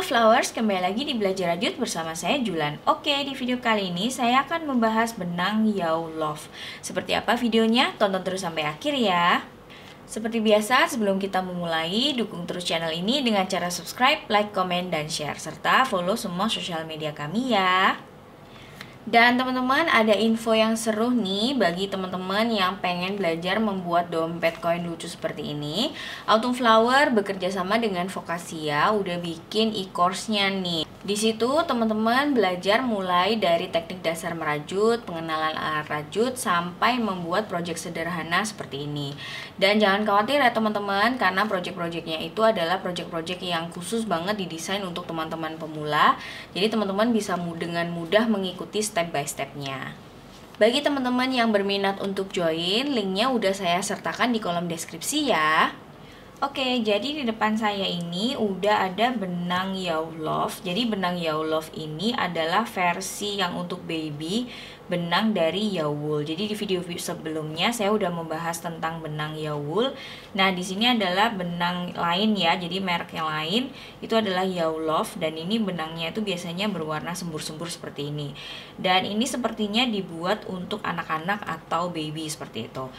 Flowers, kembali lagi di Belajar Rajut bersama saya Julan. Oke, di video kali ini saya akan membahas benang Yau Love. Seperti apa videonya? Tonton terus sampai akhir ya. Seperti biasa, sebelum kita memulai, dukung terus channel ini dengan cara subscribe, like, komen, dan share, serta follow semua sosial media kami ya. Dan teman-teman, ada info yang seru nih bagi teman-teman yang pengen belajar membuat dompet koin lucu seperti ini. Autumn Flower bekerja sama dengan Vokasia udah bikin e-course-nya nih. Di situ teman-teman belajar mulai dari teknik dasar merajut, pengenalan alat rajut, sampai membuat project sederhana seperti ini. Dan jangan khawatir ya teman-teman, karena project-projectnya itu adalah project-project yang khusus banget didesain untuk teman-teman pemula. Jadi teman-teman bisa dengan mudah mengikuti step by stepnya. Bagi teman-teman yang berminat untuk join, linknya udah saya sertakan di kolom deskripsi ya. Oke, jadi di depan saya ini udah ada benang Yau Love. Jadi benang Yau Love ini adalah versi yang untuk baby, benang dari Yawool. Jadi di video sebelumnya saya udah membahas tentang benang Yawool. Nah, di sini adalah benang lain ya. Jadi merek yang lain itu adalah Yau Love, dan ini benangnya itu biasanya berwarna sembur-sembur seperti ini. Dan ini sepertinya dibuat untuk anak-anak atau baby seperti itu.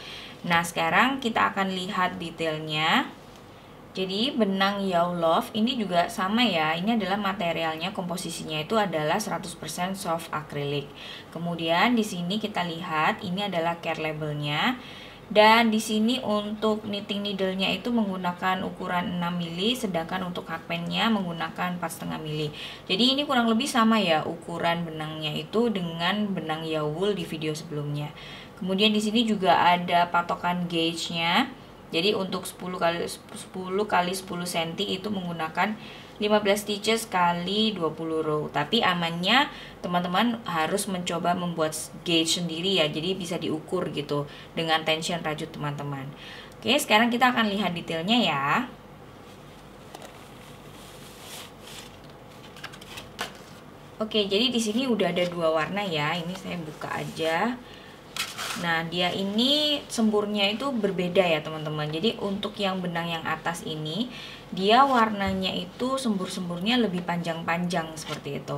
Nah, sekarang kita akan lihat detailnya. Jadi benang Yau Love ini juga sama ya. Ini adalah materialnya, komposisinya itu adalah 100% soft acrylic. Kemudian di sini kita lihat ini adalah care labelnya. Dan di sini untuk knitting needle-nya itu menggunakan ukuran 6 mili, sedangkan untuk hakpennya menggunakan 4,5 mili. Jadi ini kurang lebih sama ya ukuran benangnya itu dengan benang Yawool di video sebelumnya. Kemudian di sini juga ada patokan gauge-nya. Jadi untuk 10 kali 10 cm itu menggunakan 15 stitches kali 20 row. Tapi amannya teman-teman harus mencoba membuat gauge sendiri ya. Jadi bisa diukur gitu dengan tension rajut teman-teman. Oke, sekarang kita akan lihat detailnya ya. Oke, jadi di sini udah ada dua warna ya. Ini saya buka aja. Nah, dia ini semburnya itu berbeda ya teman-teman. Jadi untuk yang benang yang atas ini, dia warnanya itu sembur-semburnya lebih panjang-panjang seperti itu.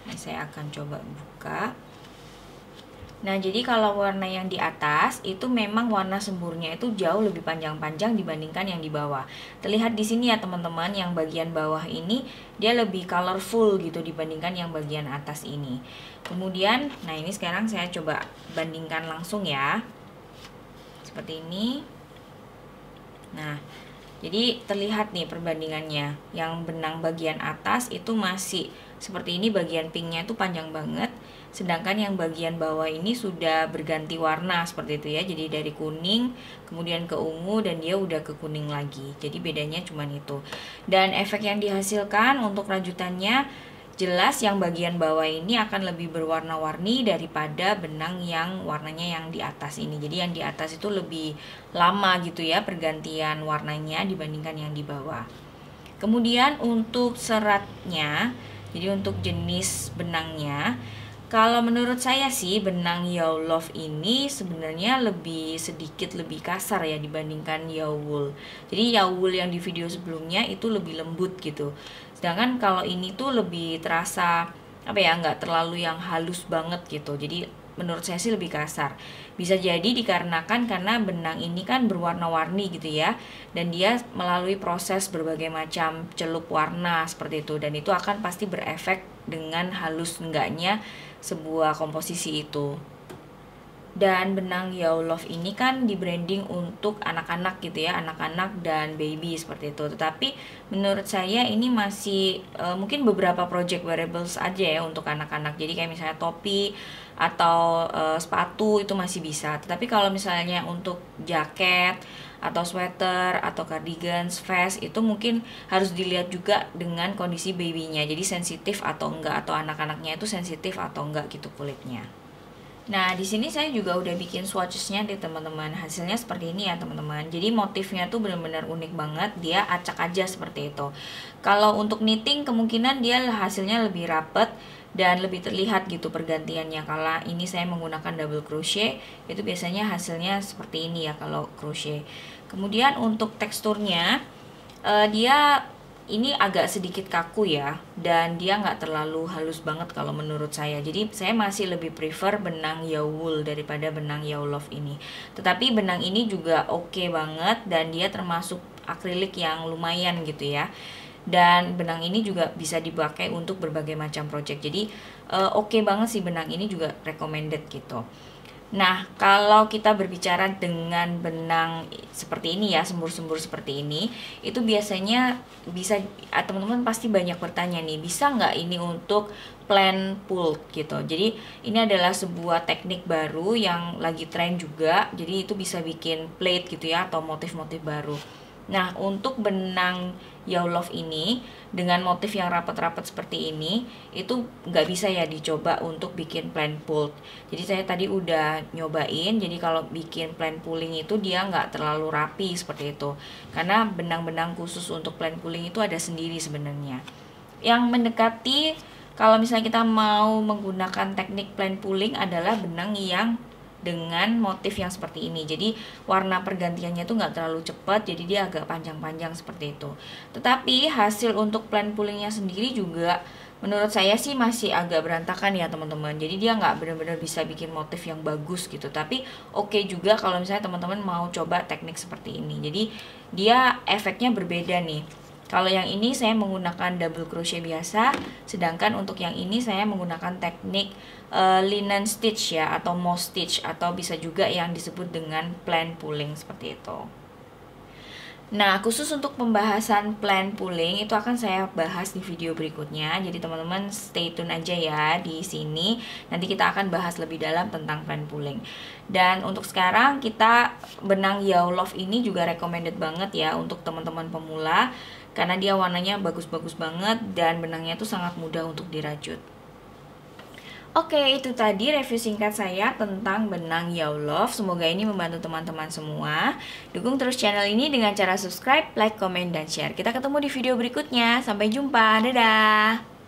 Nah, saya akan coba buka. Nah, jadi kalau warna yang di atas itu memang warna semburnya itu jauh lebih panjang-panjang dibandingkan yang di bawah. Terlihat di sini ya teman-teman, yang bagian bawah ini dia lebih colorful gitu dibandingkan yang bagian atas ini. Kemudian, nah ini sekarang saya coba bandingkan langsung ya. Seperti ini. Nah, jadi terlihat nih perbandingannya. Yang benang bagian atas itu masih seperti ini, bagian pinknya itu panjang banget. Sedangkan yang bagian bawah ini sudah berganti warna seperti itu ya. Jadi dari kuning kemudian ke ungu dan dia udah ke kuning lagi. Jadi bedanya cuma itu. Dan efek yang dihasilkan untuk rajutannya jelas yang bagian bawah ini akan lebih berwarna-warni daripada benang yang warnanya yang di atas ini. Jadi yang di atas itu lebih lama gitu ya pergantian warnanya dibandingkan yang di bawah. Kemudian untuk seratnya, jadi untuk jenis benangnya, kalau menurut saya sih benang Yau Love ini sebenarnya sedikit lebih kasar ya dibandingkan Yawool. Jadi Yawool yang di video sebelumnya itu lebih lembut gitu. Sedangkan kalau ini tuh lebih terasa apa ya, nggak terlalu yang halus banget gitu. Jadi menurut saya sih lebih kasar. Bisa jadi dikarenakan karena benang ini kan berwarna-warni gitu ya. Dan dia melalui proses berbagai macam celup warna seperti itu. Dan itu akan pasti berefek dengan halus enggaknya sebuah komposisi itu. Dan benang Yau Love ini kan di branding untuk anak-anak gitu ya, anak-anak dan baby seperti itu. Tetapi menurut saya ini masih mungkin beberapa project wearables aja ya untuk anak-anak. Jadi kayak misalnya topi atau sepatu itu masih bisa. Tetapi kalau misalnya untuk jaket atau sweater atau cardigans, vest itu mungkin harus dilihat juga dengan kondisi babynya. Jadi sensitif atau enggak, atau anak-anaknya itu sensitif atau enggak gitu kulitnya. Nah, di sini saya juga udah bikin swatches-nya deh teman-teman. Hasilnya seperti ini ya teman-teman. Jadi motifnya tuh benar-benar unik banget. Dia acak aja seperti itu. Kalau untuk knitting kemungkinan dia hasilnya lebih rapet dan lebih terlihat gitu pergantiannya. Kalau ini saya menggunakan double crochet, itu biasanya hasilnya seperti ini ya kalau crochet. Kemudian untuk teksturnya dia ini agak sedikit kaku ya, dan dia nggak terlalu halus banget kalau menurut saya. Jadi saya masih lebih prefer benang Yawool daripada benang Yawlove ini. Tetapi benang ini juga oke banget, dan dia termasuk akrilik yang lumayan gitu ya. Dan benang ini juga bisa dipakai untuk berbagai macam project. Jadi oke banget sih, benang ini juga recommended gitu. Nah, kalau kita berbicara dengan benang seperti ini ya, sembur-sembur seperti ini, itu biasanya bisa, teman-teman pasti banyak bertanya nih, bisa nggak ini untuk plain pull gitu. Jadi ini adalah sebuah teknik baru yang lagi tren juga, jadi itu bisa bikin plate gitu ya, atau motif-motif baru. Nah, untuk benang Yawlove ini dengan motif yang rapat-rapat seperti ini, itu nggak bisa ya dicoba untuk bikin plain pulled. Jadi saya tadi udah nyobain, jadi kalau bikin plain pulling itu dia nggak terlalu rapi seperti itu. Karena benang-benang khusus untuk plain pulling itu ada sendiri sebenarnya. Yang mendekati, kalau misalnya kita mau menggunakan teknik plain pulling, adalah benang yang dengan motif yang seperti ini. Jadi warna pergantiannya tuh nggak terlalu cepat, jadi dia agak panjang-panjang seperti itu. Tetapi hasil untuk plain pullingnya sendiri juga menurut saya sih masih agak berantakan ya teman-teman. Jadi dia nggak benar-benar bisa bikin motif yang bagus gitu. Tapi oke juga kalau misalnya teman-teman mau coba teknik seperti ini. Jadi dia efeknya berbeda nih. Kalau yang ini saya menggunakan double crochet biasa, sedangkan untuk yang ini saya menggunakan teknik linen stitch ya, atau moss stitch, atau bisa juga yang disebut dengan plain pulling seperti itu. Nah, khusus untuk pembahasan plain pulling itu akan saya bahas di video berikutnya. Jadi teman-teman stay tune aja ya di sini. Nanti kita akan bahas lebih dalam tentang plain pulling. Dan untuk sekarang kita benang Yawlove ini juga recommended banget ya untuk teman-teman pemula, karena dia warnanya bagus-bagus banget dan benangnya tuh sangat mudah untuk dirajut. Oke, itu tadi review singkat saya tentang benang Yawlove. Semoga ini membantu teman-teman semua. Dukung terus channel ini dengan cara subscribe, like, komen, dan share. Kita ketemu di video berikutnya. Sampai jumpa. Dadah!